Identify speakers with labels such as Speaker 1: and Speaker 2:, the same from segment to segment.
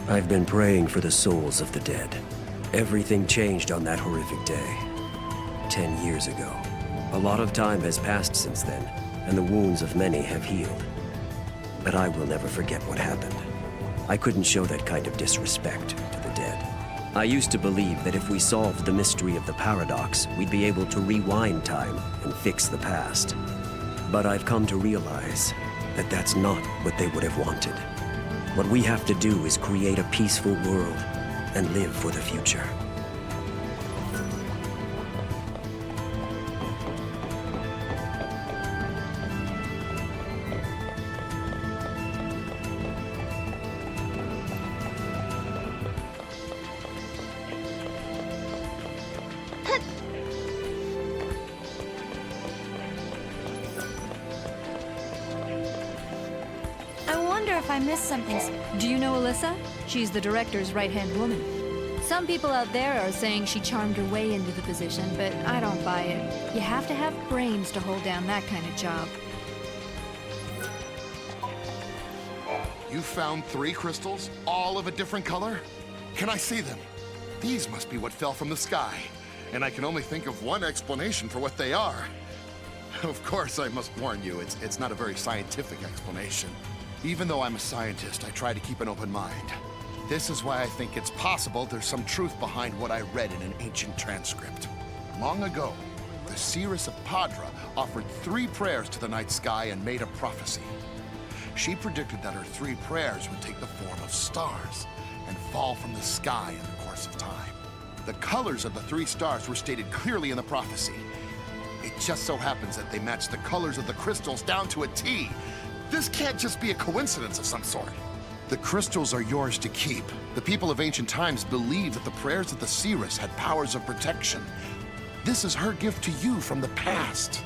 Speaker 1: I've been praying for the souls of the dead. Everything changed on that horrific day. 10 years ago. A lot of time has passed since then, and the wounds of many have healed. But I will never forget what happened. I couldn't show that kind of disrespect to the dead. I used to believe that if we solved the mystery of the paradox, we'd be able to rewind time and fix the past. But I've come to realize that that's not what they would have wanted. What we have to do is create a peaceful world and live for the future.
Speaker 2: I missed something.
Speaker 3: Do you know Alyssa? She's the director's right-hand woman. Some people out there are saying she charmed her way into the position, but I don't buy it. You have to have brains to hold down that kind of job.
Speaker 4: You found 3 crystals, all of a different color? Can I see them? These must be what fell from the sky, and I can only think of one explanation for what they are. Of course, I must warn you, it's not a very scientific explanation. Even though I'm a scientist, I try to keep an open mind. This is why I think it's possible there's some truth behind what I read in an ancient transcript. Long ago, the seeress of Padra offered 3 prayers to the night sky and made a prophecy. She predicted that her 3 prayers would take the form of stars and fall from the sky in the course of time. The colors of the 3 stars were stated clearly in the prophecy. It just so happens that they match the colors of the crystals down to a T. This can't just be a coincidence of some sort. The crystals are yours to keep. The people of ancient times believed that the prayers of the seeress had powers of protection. This is her gift to you from the past.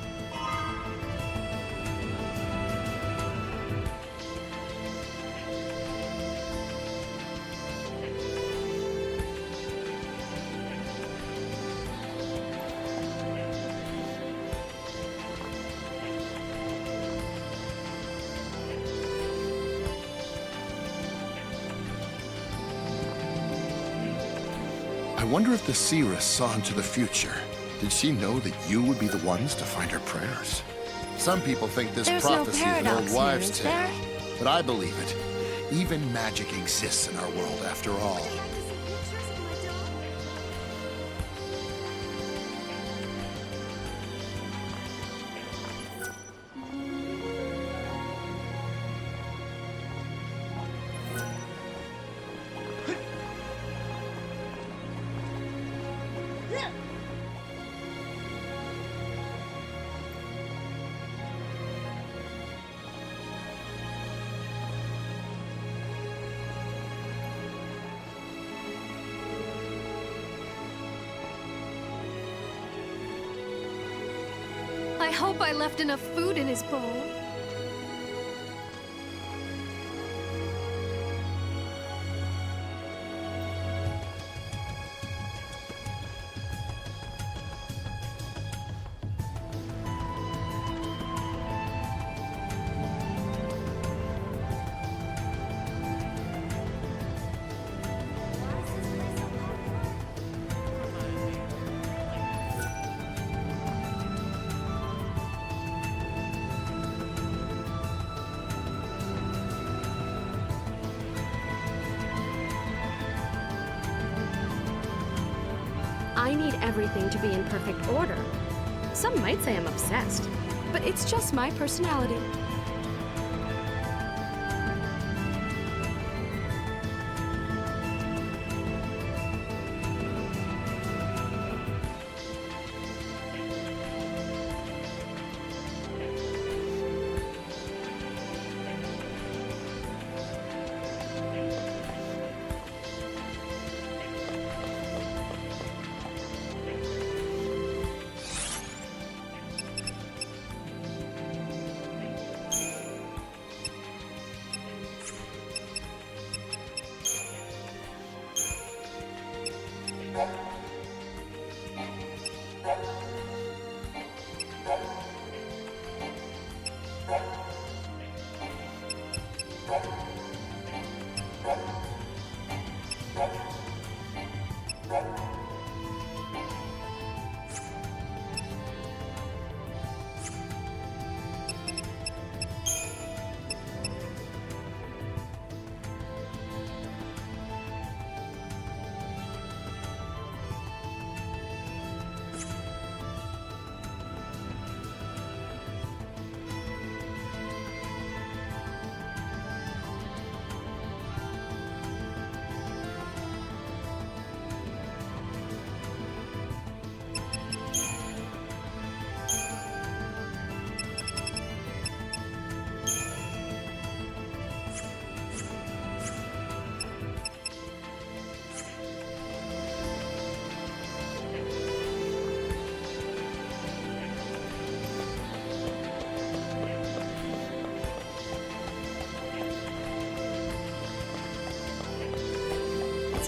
Speaker 4: I wonder if the seeress saw into the future. Did she know that you would be the ones to find her prayers? Some people think this prophecy is an old wives' tale, but I believe it. Even magic exists in our world after all.
Speaker 3: I hope I left enough food in his bowl.
Speaker 2: I need everything to be in perfect order. Some might say I'm obsessed, but it's just my personality.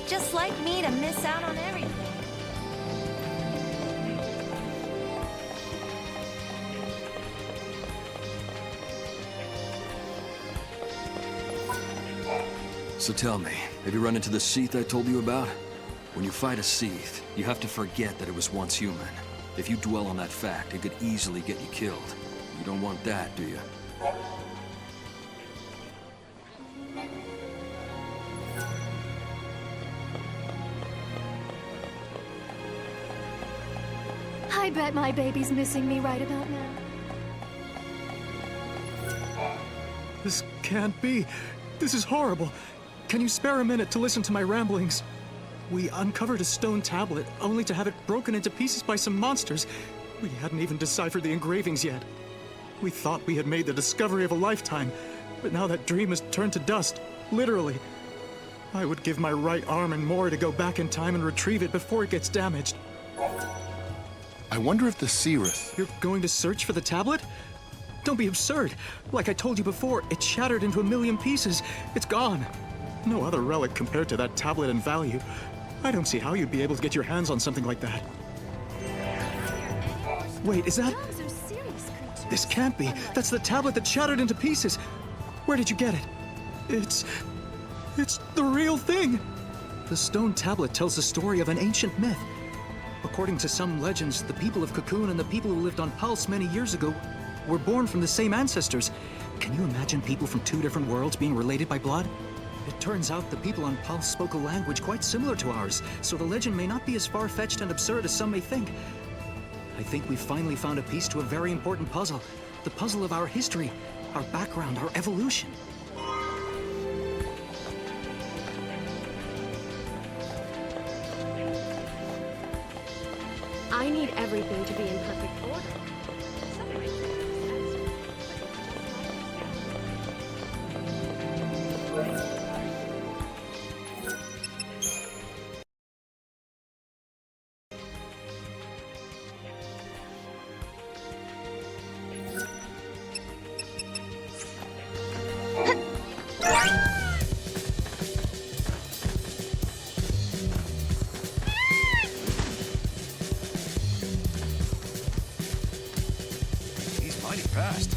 Speaker 3: Just like me to miss out on everything.
Speaker 5: So tell me, have you run into the Seath I told you about? When you fight a Seath, you have to forget that it was once human. If you dwell on that fact, it could easily get you killed. You don't want that, do you?
Speaker 3: I bet my baby's missing me right about now.
Speaker 6: This can't be. This is horrible. Can you spare a minute to listen to my ramblings? We uncovered a stone tablet, only to have it broken into pieces by some monsters. We hadn't even deciphered the engravings yet. We thought we had made the discovery of a lifetime, but now that dream has turned to dust, literally. I would give my right arm and more to go back in time and retrieve it before it gets damaged.
Speaker 4: I wonder if the Seereth...
Speaker 6: You're going to search for the tablet? Don't be absurd. Like I told you before, it shattered into a million pieces. It's gone. No other relic compared to that tablet in value. I don't see how you'd be able to get your hands on something like that. Wait, is that... This can't be. That's the tablet that shattered into pieces. Where did you get it? It's the real thing. The stone tablet tells the story of an ancient myth. According to some legends, the people of Cocoon and the people who lived on Pulse many years ago were born from the same ancestors. Can you imagine people from two different worlds being related by blood? It turns out the people on Pulse spoke a language quite similar to ours, so the legend may not be as far-fetched and absurd as some may think. I think we've finally found a piece to a very important puzzle. The puzzle of our history, our background, our evolution.
Speaker 2: I need everything to be in perfect order. Some might say I'm obsessed,
Speaker 5: He's mighty fast.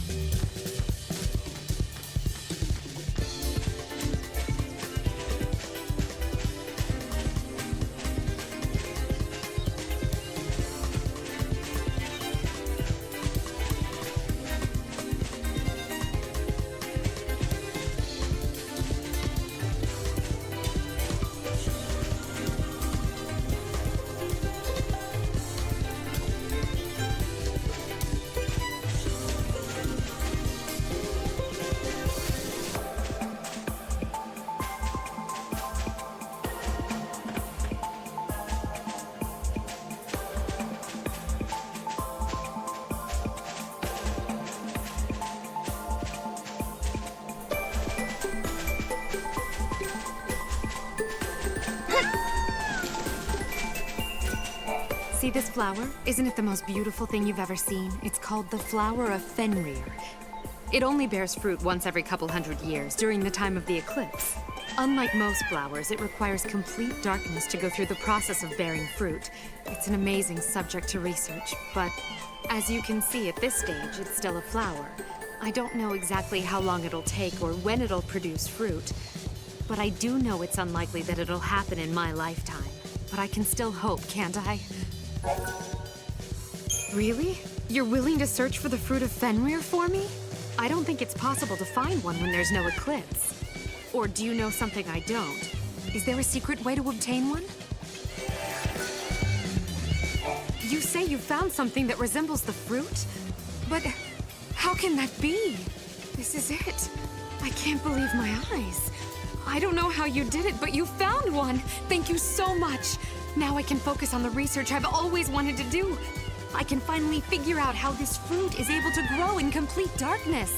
Speaker 7: See this flower? Isn't it the most beautiful thing you've ever seen? It's called the flower of Fenrir. It only bears fruit once every couple hundred years, during the time of the eclipse. Unlike most flowers, it requires complete darkness to go through the process of bearing fruit. It's an amazing subject to research, but as you can see at this stage, it's still a flower. I don't know exactly how long it'll take or when it'll produce fruit, but I do know it's unlikely that it'll happen in my lifetime. but I can still hope, can't I? Really? You're willing to search for the fruit of Fenrir for me? I don't think it's possible to find one when there's no eclipse. Or do you know something I don't? Is there a secret way to obtain one? You say you found something that resembles the fruit? But how can that be? This is it. I can't believe my eyes. I don't know how you did it, but you found one! Thank you so much! Now I can focus on the research I've always wanted to do. I can finally figure out how this fruit is able to grow in complete darkness.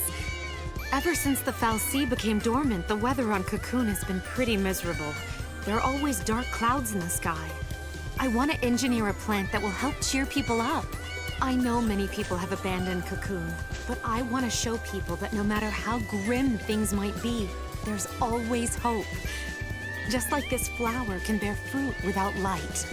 Speaker 7: Ever since the Fal'Cie became dormant, the weather on Cocoon has been pretty miserable. There are always dark clouds in the sky. I want to engineer a plant that will help cheer people up. I know many people have abandoned Cocoon, but I want to show people that no matter how grim things might be, there's always hope. Just like this flower can bear fruit without light.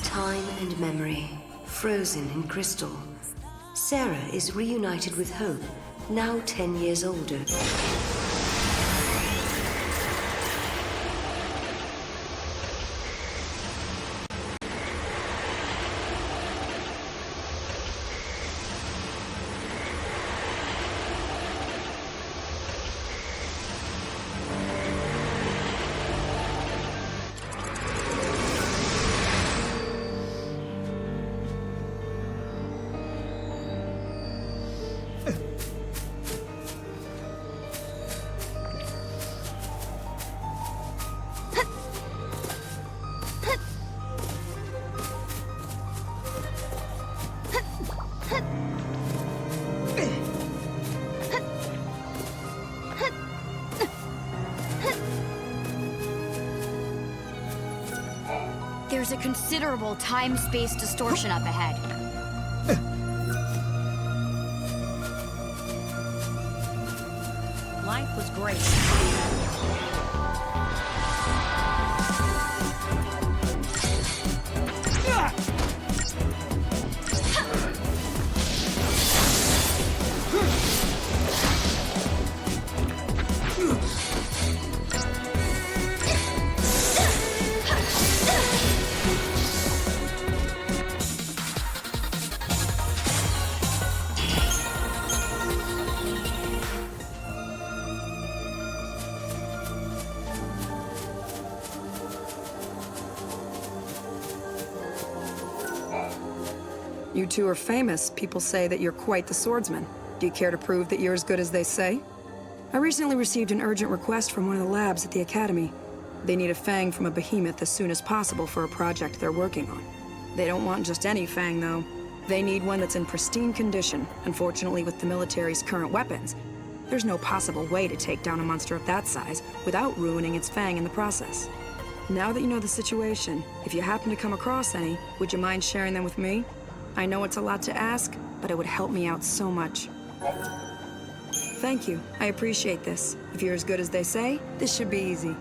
Speaker 8: Time and memory, frozen in crystal. Sarah is reunited with Hope, now 10 years older.
Speaker 3: There's a considerable time-space distortion up ahead. Life was great.
Speaker 9: You two are famous. People say that you're quite the swordsman. Do you care to prove that you're as good as they say? I recently received an urgent request from one of the labs at the Academy. They need a fang from a behemoth as soon as possible for a project they're working on. They don't want just any fang, though. They need one that's in pristine condition. Unfortunately, with the military's current weapons, there's no possible way to take down a monster of that size without ruining its fang in the process. Now that you know the situation, if you happen to come across any, would you mind sharing them with me? I know it's a lot to ask, but it would help me out so much. Thank you. I appreciate this. If you're as good as they say, this should be easy.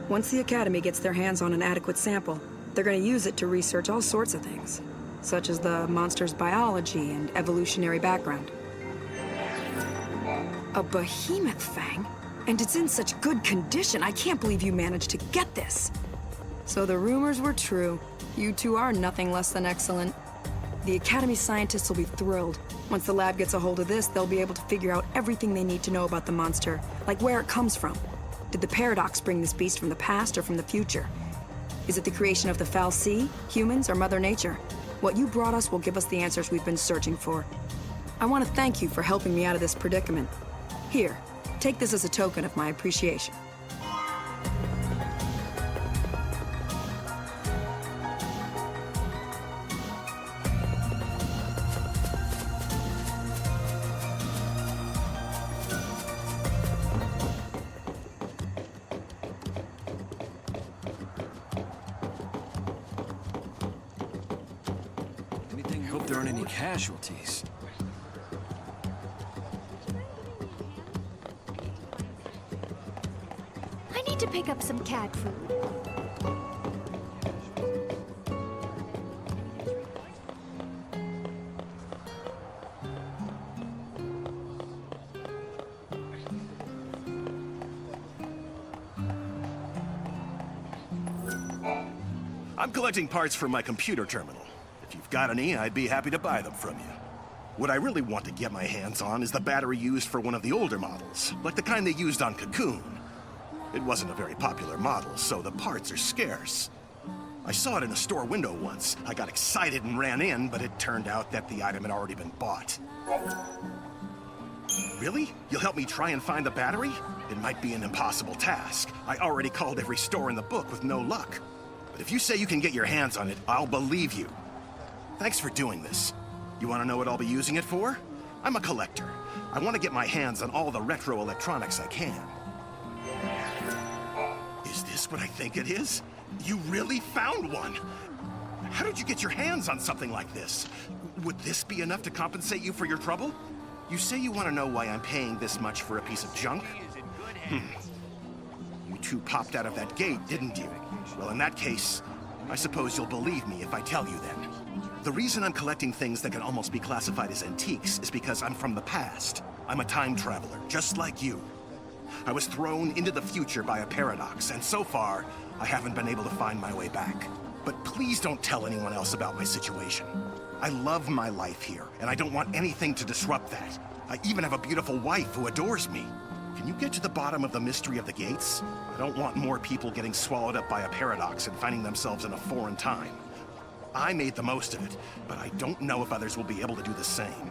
Speaker 9: Once the Academy gets their hands on an adequate sample, they're going to use it to research all sorts of things, such as the monster's biology and evolutionary background. A behemoth fang? And it's in such good condition. I can't believe you managed to get this. So the rumors were true. You two are nothing less than excellent. The Academy scientists will be thrilled. Once the lab gets a hold of this, they'll be able to figure out everything they need to know about the monster, like where it comes from. Did the paradox bring this beast from the past or from the future? Is it the creation of the foul sea, humans, or Mother Nature? What you brought us will give us the answers we've been searching for. I want to thank you for helping me out of this predicament. Here, take this as a token of my appreciation.
Speaker 5: I hope there aren't any casualties.
Speaker 3: I need to pick up some cat food.
Speaker 10: I'm collecting parts for my computer terminal. If you've got any, I'd be happy to buy them from you. What I really want to get my hands on is the battery used for one of the older models, like the kind they used on Cocoon. It wasn't a very popular model, so the parts are scarce. I saw it in a store window once. I got excited and ran in, but it turned out that the item had already been bought. Really? You'll help me try and find the battery? It might be an impossible task. I already called every store in the book with no luck. But if you say you can get your hands on it, I'll believe you. Thanks for doing this. You want to know what I'll be using it for? I'm a collector. I want to get my hands on all the retro electronics I can. Is this what I think it is? You really found one! How did you get your hands on something like this? Would this be enough to compensate you for your trouble? You say you want to know why I'm paying this much for a piece of junk? You two popped out of that gate, didn't you? Well, in that case, I suppose you'll believe me if I tell you then. The reason I'm collecting things that can almost be classified as antiques is because I'm from the past. I'm a time traveler, just like you. I was thrown into the future by a paradox, and so far, I haven't been able to find my way back. But please don't tell anyone else about my situation. I love my life here, and I don't want anything to disrupt that. I even have a beautiful wife who adores me. Can you get to the bottom of the mystery of the gates? I don't want more people getting swallowed up by a paradox and finding themselves in a foreign time. I made the most of it, but I don't know if others will be able to do the same.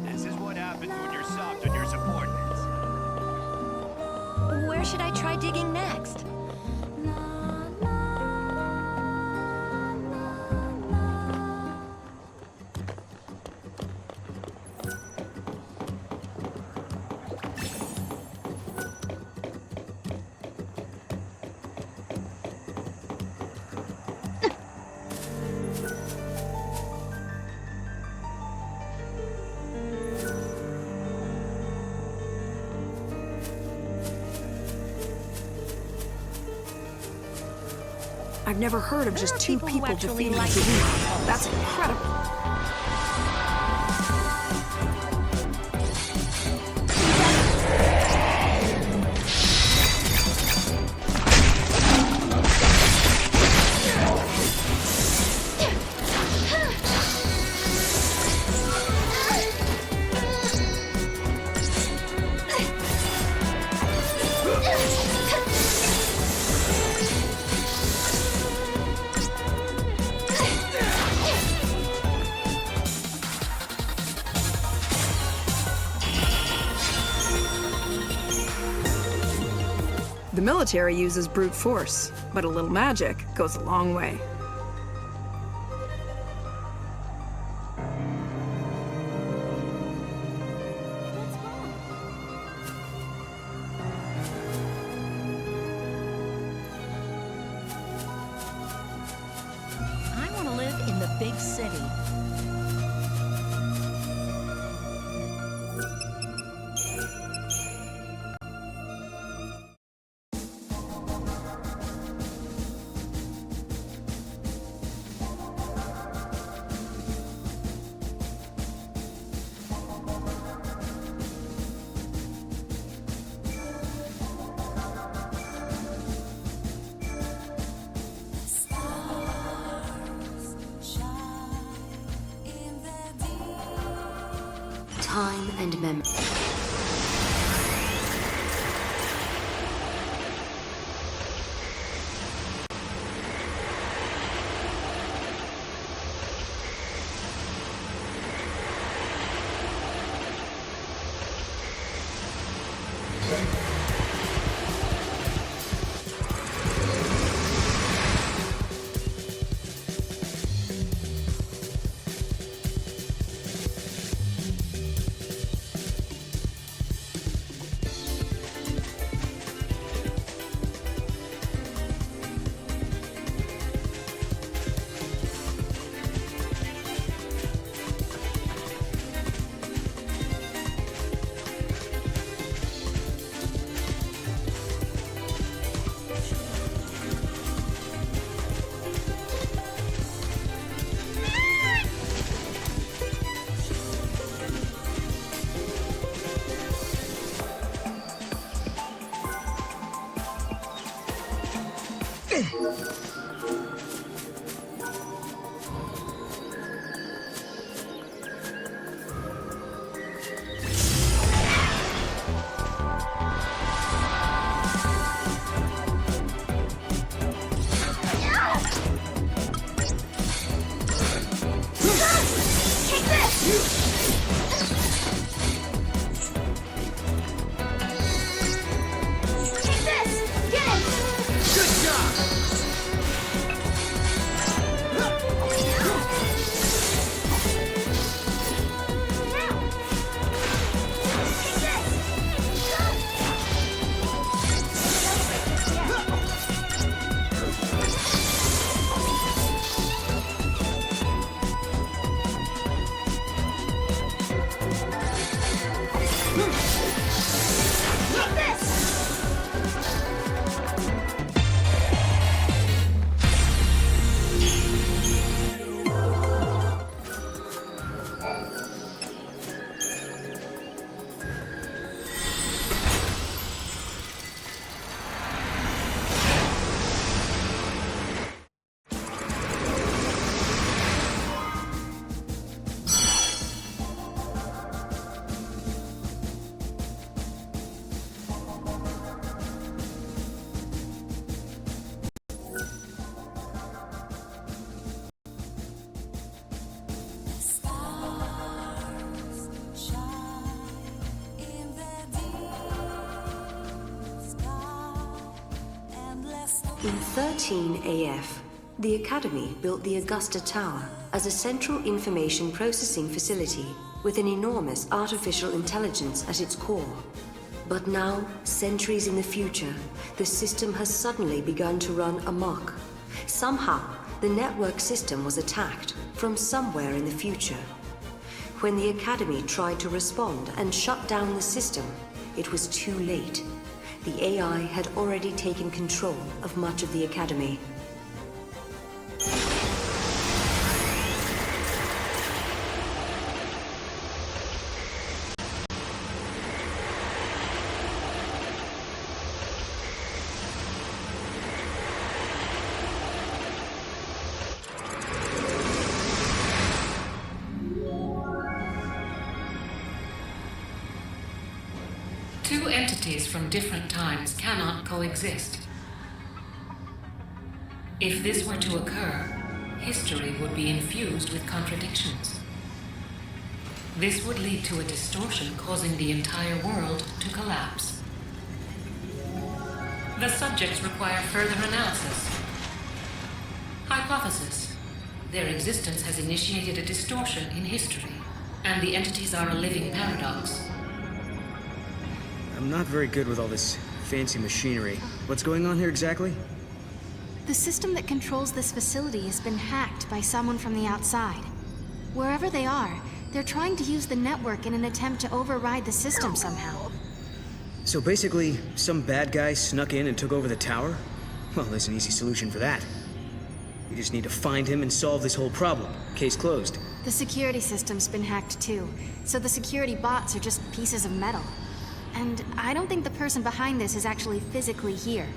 Speaker 11: This is what happens when you're soft on your subordinates.
Speaker 3: Where should I try digging next?
Speaker 9: I've never heard of just two
Speaker 3: people who
Speaker 9: people
Speaker 3: actually
Speaker 9: defeating a
Speaker 3: like
Speaker 9: behemoth. That's incredible. The military uses brute force, but a little magic goes a long way.
Speaker 12: I want to live in the big city.
Speaker 8: time and memory. In 13 AF, the Academy built the Augusta Tower as a central information processing facility with an enormous artificial intelligence at its core. But now, centuries in the future, the system has suddenly begun to run amok. Somehow, the network system was attacked from somewhere in the future. When the Academy tried to respond and shut down the system, it was too late. The AI had already taken control of much of the Academy.
Speaker 13: Two entities from different times cannot coexist. If this were to occur, history would be infused with contradictions. This would lead to a distortion causing the entire world to collapse. The subjects require further analysis. Hypothesis. Their existence has initiated a distortion in history, and the entities are a living paradox.
Speaker 14: I'm not very good with all this fancy machinery. What's going on here exactly?
Speaker 2: The system that controls this facility has been hacked by someone from the outside. Wherever they are, they're trying to use the network in an attempt to override the system somehow.
Speaker 14: So basically, some bad guy snuck in and took over the tower? Well, there's an easy solution for that. We just need to find him and solve this whole problem. Case closed.
Speaker 2: The security system's been hacked too, so the security bots are just pieces of metal. And I don't think the person behind this is actually physically here.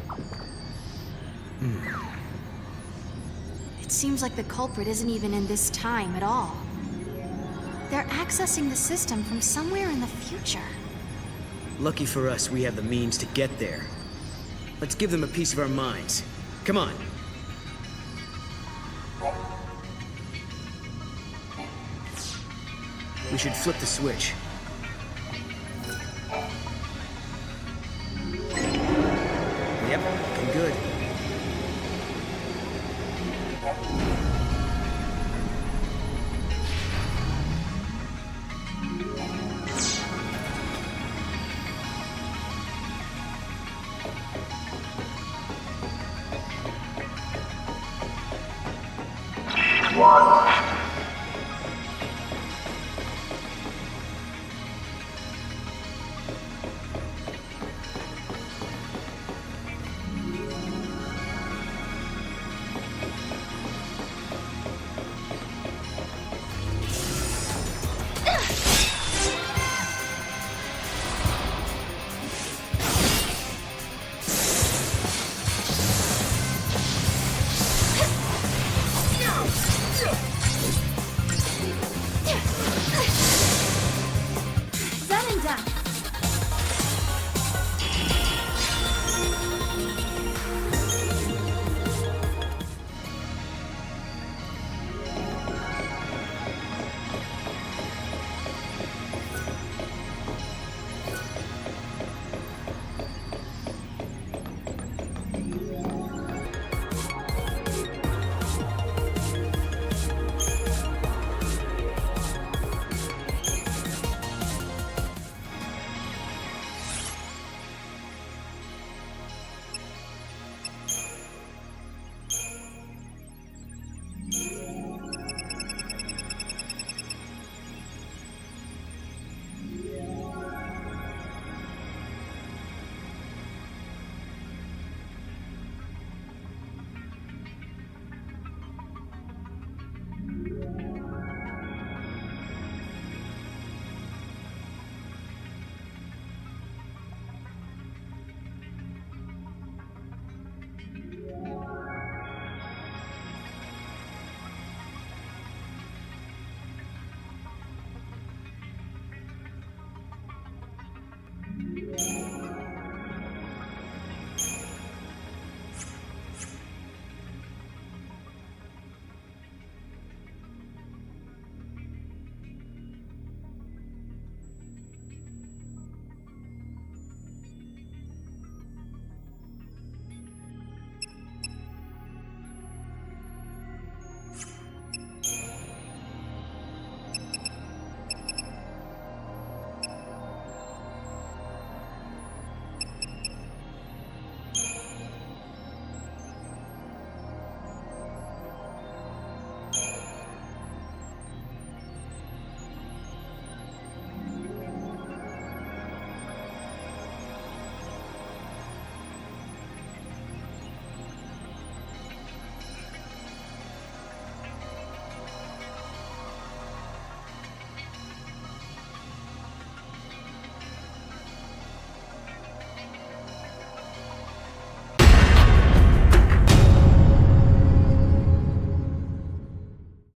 Speaker 2: It seems like the culprit isn't even in this time at all. They're accessing the system from somewhere in the future.
Speaker 14: Lucky for us, we have the means to get there. Let's give them a piece of our minds. Come on. We should flip the switch. Yep, looking good.
Speaker 15: One.